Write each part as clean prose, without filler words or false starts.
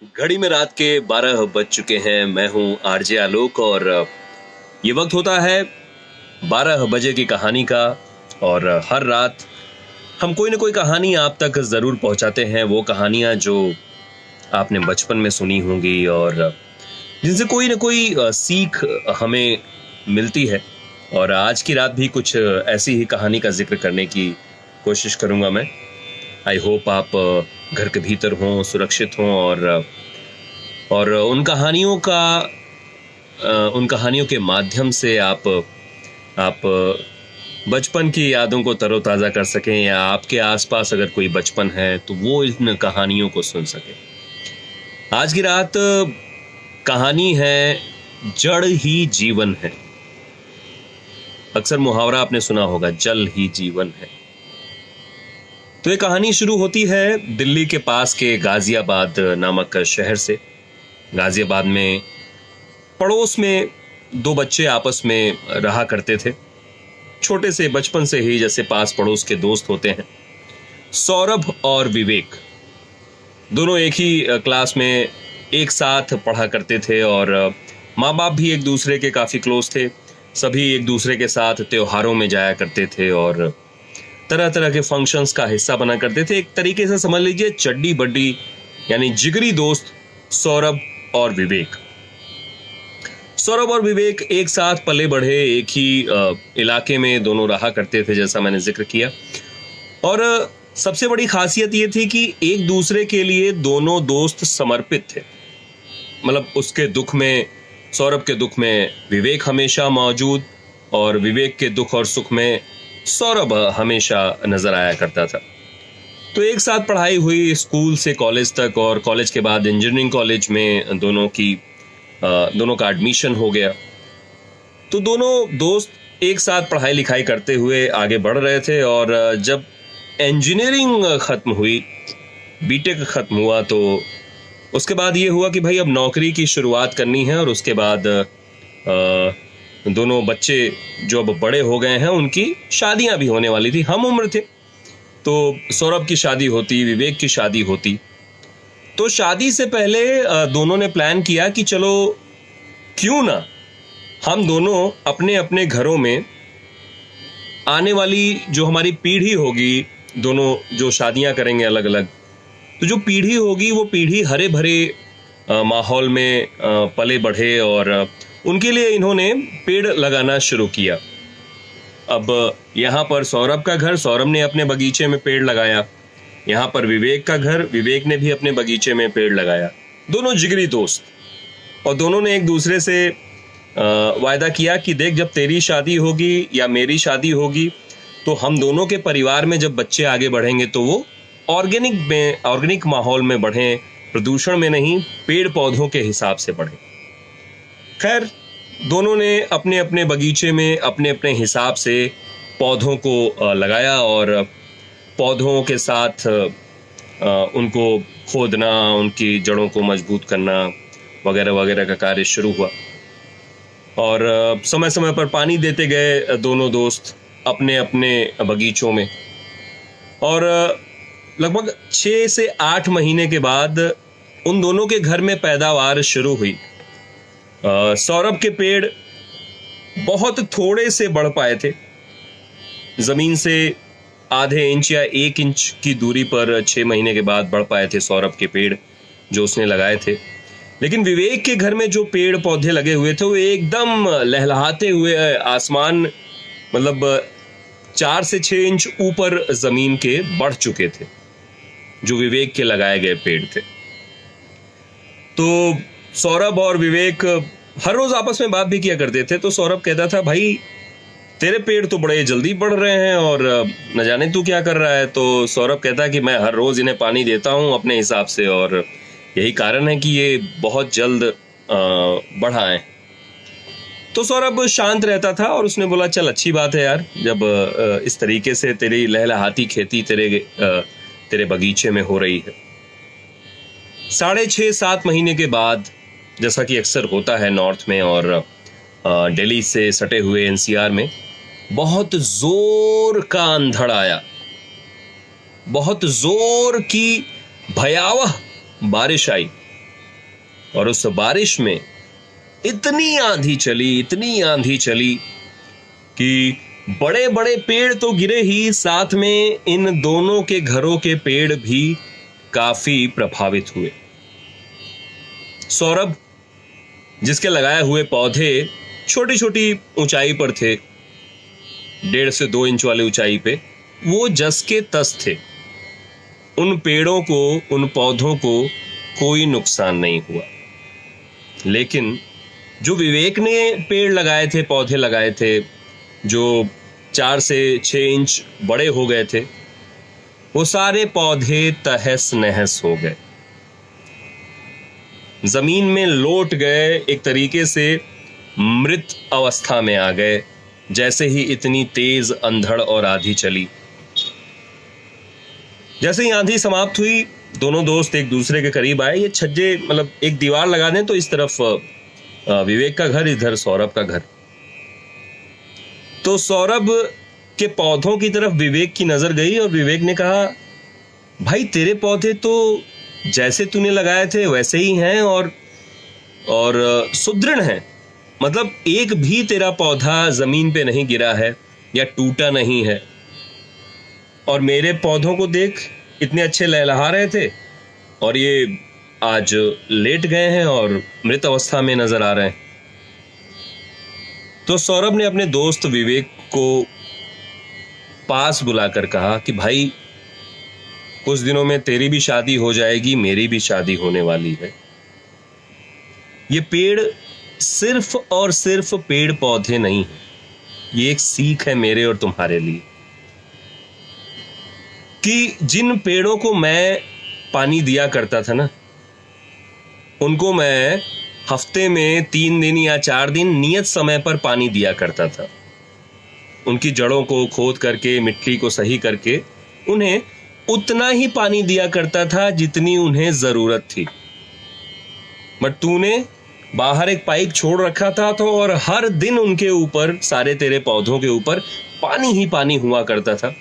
घड़ी में रात के 12 बज चुके हैं। मैं हूं आरजे आलोक और ये वक्त होता है 12 बजे की कहानी का। और हर रात हम कोई ना कोई कहानी आप तक जरूर पहुंचाते हैं। वो कहानियां जो आपने बचपन में सुनी होंगी और जिनसे कोई ना कोई सीख हमें मिलती है। और आज की रात भी कुछ ऐसी ही कहानी का जिक्र करने की कोशिश करूंगा मैं। आई होप आप घर के भीतर हों, सुरक्षित हों और उन कहानियों के माध्यम से आप बचपन की यादों को तरोताज़ा कर सकें, या आपके आसपास अगर कोई बचपन है तो वो इन कहानियों को सुन सके। आज की रात कहानी है जड़ ही जीवन है। अक्सर मुहावरा आपने सुना होगा, जल ही जीवन है। तो ये कहानी शुरू होती है दिल्ली के पास के गाजियाबाद नामक शहर से। गाजियाबाद में पड़ोस में दो बच्चे आपस में रहा करते थे, छोटे से बचपन से ही, जैसे पास पड़ोस के दोस्त होते हैं। सौरभ और विवेक दोनों एक ही क्लास में एक साथ पढ़ा करते थे और माँ बाप भी एक दूसरे के काफ़ी क्लोज थे। सभी एक दूसरे के साथ त्योहारों में जाया करते थे और तरह तरह के फंक्शंस का हिस्सा बना करते थे। एक तरीके से समझ लीजिए चड्डी बड्डी यानी जिगरी दोस्त सौरभ और विवेक। सौरभ और विवेक एक साथ पले बढ़े, एक ही इलाके में दोनों रहा करते थे, जैसा मैंने जिक्र किया। और सबसे बड़ी खासियत ये थी कि एक दूसरे के लिए दोनों दोस्त समर्पित थे। मतलब उसके दुख में, सौरभ के दुख में विवेक हमेशा मौजूद और विवेक के दुख और सुख में सौरभ हमेशा नजर आया करता था। तो एक साथ पढ़ाई हुई स्कूल से कॉलेज तक, और कॉलेज के बाद इंजीनियरिंग कॉलेज में दोनों का एडमिशन हो गया। तो दोनों दोस्त एक साथ पढ़ाई लिखाई करते हुए आगे बढ़ रहे थे। और जब इंजीनियरिंग खत्म हुई, बीटेक खत्म हुआ, तो उसके बाद ये हुआ कि भाई अब नौकरी की शुरुआत करनी है। और उसके बाद दोनों बच्चे जो अब बड़े हो गए हैं उनकी शादियां भी होने वाली थी। हम उम्र थे, तो सौरभ की शादी होती, विवेक की शादी होती। तो शादी से पहले दोनों ने प्लान किया कि चलो क्यों ना हम दोनों अपने अपने घरों में आने वाली जो हमारी पीढ़ी होगी, दोनों जो शादियां करेंगे अलग अलग, तो जो पीढ़ी होगी वो पीढ़ी हरे भरे माहौल में पले बढ़े। और उनके लिए इन्होंने पेड़ लगाना शुरू किया। अब यहाँ पर सौरभ का घर, सौरभ ने अपने बगीचे में पेड़ लगाया। यहाँ पर विवेक का घर, विवेक ने भी अपने बगीचे में पेड़ लगाया। दोनों जिगरी दोस्त, और दोनों ने एक दूसरे से वायदा किया कि देख, जब तेरी शादी होगी या मेरी शादी होगी तो हम दोनों के परिवार में जब बच्चे आगे बढ़ेंगे तो वो ऑर्गेनिक माहौल में बढ़ें, प्रदूषण में नहीं, पेड़ पौधों के हिसाब से बढ़ें। खैर, दोनों ने अपने अपने बगीचे में अपने अपने हिसाब से पौधों को लगाया और पौधों के साथ उनको खोदना, उनकी जड़ों को मजबूत करना वगैरह वगैरह का कार्य शुरू हुआ। और समय समय पर पानी देते गए दोनों दोस्त अपने अपने बगीचों में। और लगभग 6 से 8 महीने के बाद उन दोनों के घर में पैदावार शुरू हुई। सौरभ के पेड़ बहुत थोड़े से बढ़ पाए थे, जमीन से आधे इंच या 1 इंच की दूरी पर 6 महीने के बाद बढ़ पाए थे सौरभ के पेड़ जो उसने लगाए थे। लेकिन विवेक के घर में जो पेड़ पौधे लगे हुए थे वो एकदम लहलहाते हुए आसमान, मतलब 4 से 6 इंच ऊपर जमीन के बढ़ चुके थे, जो विवेक के लगाए गए पेड़ थे। तो सौरभ और विवेक हर रोज आपस में बात भी किया करते थे। तो सौरभ कहता था, भाई तेरे पेड़ तो बड़े जल्दी बढ़ रहे हैं और न जाने तू क्या कर रहा है। तो सौरभ कहता कि मैं हर रोज इन्हें पानी देता हूं अपने हिसाब से, और यही कारण है कि ये बहुत जल्द बढ़ा है। तो सौरभ शांत रहता था और उसने बोला, चल अच्छी बात है यार, जब इस तरीके से तेरी लहलहाती खेती तेरे बगीचे में हो रही है। 6.5-7 महीने के बाद, जैसा कि अक्सर होता है नॉर्थ में और दिल्ली से सटे हुए एनसीआर में, बहुत जोर का अंधड़ आया। बहुत जोर की भयावह बारिश आई और उस बारिश में इतनी आंधी चली कि बड़े बड़े पेड़ तो गिरे ही, साथ में इन दोनों के घरों के पेड़ भी काफी प्रभावित हुए। सौरभ, जिसके लगाए हुए पौधे छोटी छोटी ऊंचाई पर थे, 1.5 से 2 इंच वाली ऊंचाई पे, वो जस के तस थे। उन पेड़ों को, उन पौधों को कोई नुकसान नहीं हुआ। लेकिन जो विवेक ने पेड़ लगाए थे, पौधे लगाए थे, जो 4 से 6 इंच बड़े हो गए थे, वो सारे पौधे तहस नहस हो गए, जमीन में लौट गए, एक तरीके से मृत अवस्था में आ गए, जैसे ही इतनी तेज अंधड़ और आंधी चली। जैसे ही आंधी समाप्त हुई, दोनों दोस्त एक दूसरे के करीब आए। ये छज्जे, मतलब एक दीवार लगा दें तो इस तरफ विवेक का घर, इधर सौरभ का घर। तो सौरभ के पौधों की तरफ विवेक की नजर गई और विवेक ने कहा, भाई तेरे पौधे तो जैसे तूने लगाए थे वैसे ही हैं और सुदृढ़ हैं। मतलब एक भी तेरा पौधा जमीन पे नहीं गिरा है या टूटा नहीं है। और मेरे पौधों को देख, इतने अच्छे लहलहा रहे थे और ये आज लेट गए हैं और मृत अवस्था में नजर आ रहे हैं। तो सौरभ ने अपने दोस्त विवेक को पास बुलाकर कहा कि भाई, कुछ दिनों में तेरी भी शादी हो जाएगी, मेरी भी शादी होने वाली है। ये पेड़ सिर्फ और सिर्फ पेड़ पौधे नहीं है, ये एक सीख है मेरे और तुम्हारे लिए कि जिन पेड़ों को मैं पानी दिया करता था ना, उनको मैं हफ्ते में 3 दिन या 4 दिन नियत समय पर पानी दिया करता था। उनकी जड़ों को खोद करके, मिट्टी को सही करके उन्हें उतना ही पानी दिया करता था जितनी उन्हें जरूरत थी। बट तूने बाहर एक पाइप छोड़ रखा था तो, और हर दिन उनके ऊपर, सारे तेरे पौधों के ऊपर पानी ही पानी हुआ करता था,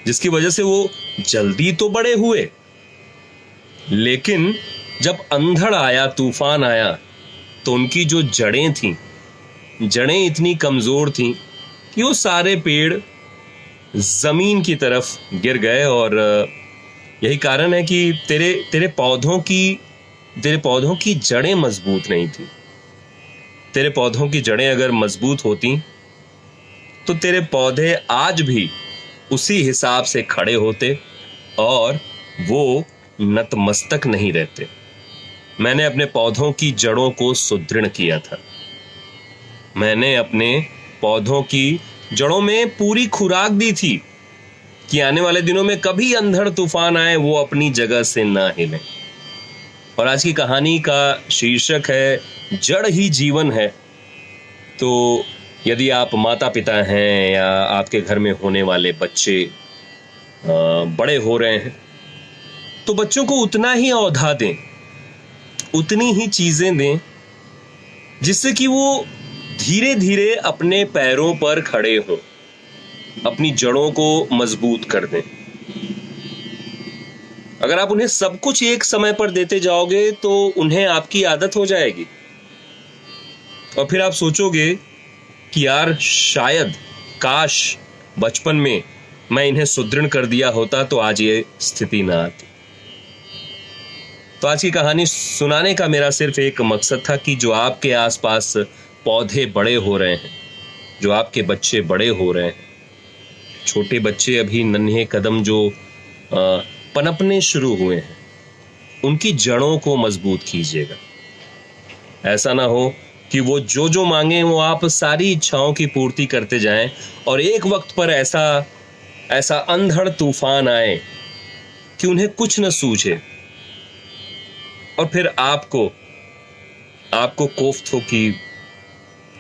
जिसकी वजह से वो जल्दी तो बड़े हुए, लेकिन जब अंधड़ आया, तूफान आया, तो उनकी जो जड़ें थीं, जड़ें इतनी कमजोर थीं कि वो सारे पेड़ जमीन की तरफ गिर गए। और यही कारण है कि तेरे पौधों की जड़ें मजबूत नहीं थी। तेरे पौधों की जड़ें अगर मजबूत होती तो तेरे पौधे आज भी उसी हिसाब से खड़े होते और वो नतमस्तक नहीं रहते। मैंने अपने पौधों की जड़ों को सुदृढ़ किया था। मैंने अपने पौधों की जड़ों में पूरी खुराक दी थी कि आने वाले दिनों में कभी अंधड़ तूफान आए, वो अपनी जगह से ना हिलें। और आज की कहानी का शीर्षक है जड़ ही जीवन है। तो यदि आप माता पिता हैं या आपके घर में होने वाले बच्चे बड़े हो रहे हैं, तो बच्चों को उतना ही औधा दें, उतनी ही चीजें दें, जिससे कि वो धीरे धीरे अपने पैरों पर खड़े हों, अपनी जड़ों को मजबूत कर दें। अगर आप उन्हें सब कुछ एक समय पर देते जाओगे तो उन्हें आपकी आदत हो जाएगी और फिर आप सोचोगे कि यार, शायद, काश बचपन में मैं इन्हें सुदृढ़ कर दिया होता तो आज ये स्थिति ना आती। तो आज की कहानी सुनाने का मेरा सिर्फ एक मकसद था कि जो आपके आसपास पौधे बड़े हो रहे हैं, जो आपके बच्चे बड़े हो रहे हैं, छोटे बच्चे अभी नन्हे कदम जो पनपने शुरू हुए हैं, उनकी जड़ों को मजबूत कीजिएगा। ऐसा ना हो कि वो जो मांगे वो आप सारी इच्छाओं की पूर्ति करते जाएं और एक वक्त पर ऐसा अंधड़ तूफान आए कि उन्हें कुछ न सूझे और फिर आपको कोफ्त हो कि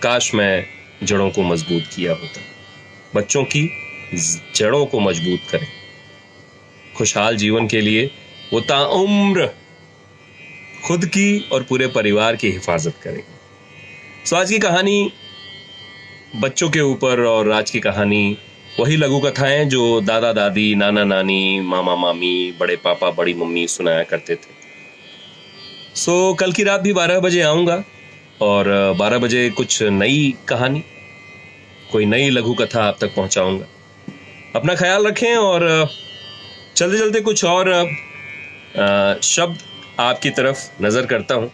काश मैं जड़ों को मजबूत किया होता। बच्चों की जड़ों को मजबूत करें। खुशहाल जीवन के लिए वो ताउम्र खुद की और पूरे परिवार की हिफाजत करेंगे। सो आज की कहानी बच्चों के ऊपर, और आज की कहानी वही लघु कथाएं जो दादा दादी, नाना नानी, मामा मामी, बड़े पापा, बड़ी मम्मी सुनाया करते थे। कल की रात भी 12 बजे आऊँगा और 12 बजे कुछ नई कहानी, कोई नई लघु कथा आप तक पहुँचाऊँगा। अपना ख्याल रखें और चलते चलते कुछ और शब्द आपकी तरफ नजर करता हूं।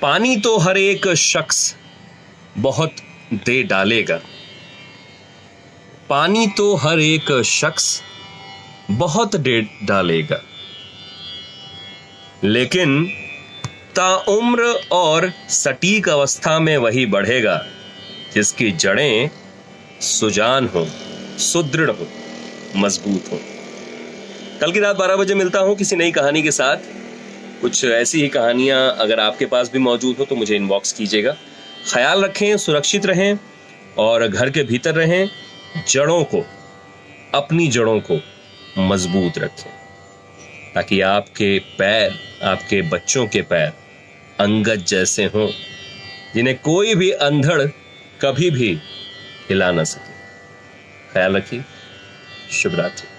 पानी तो हर एक शख्स बहुत दे डालेगा, पानी तो हर एक शख्स बहुत दे डालेगा, लेकिन ताउम्र और सटीक अवस्था में वही बढ़ेगा जिसकी जड़ें सुजान हो, सुदृढ़ हो, मजबूत हो। कल की रात 12 बजे मिलता हूं किसी नई कहानी के साथ। कुछ ऐसी ही कहानियां अगर आपके पास भी मौजूद हो तो मुझे इनबॉक्स कीजिएगा। ख्याल रखें, सुरक्षित रहें और घर के भीतर रहें। जड़ों को, अपनी जड़ों को मजबूत रखें ताकि आपके पैर, आपके बच्चों के पैर अंगद जैसे हों, जिन्हें कोई भी अंधड़ कभी भी हिला ना सके। ख्याल रखिए। शुभ रात्रि।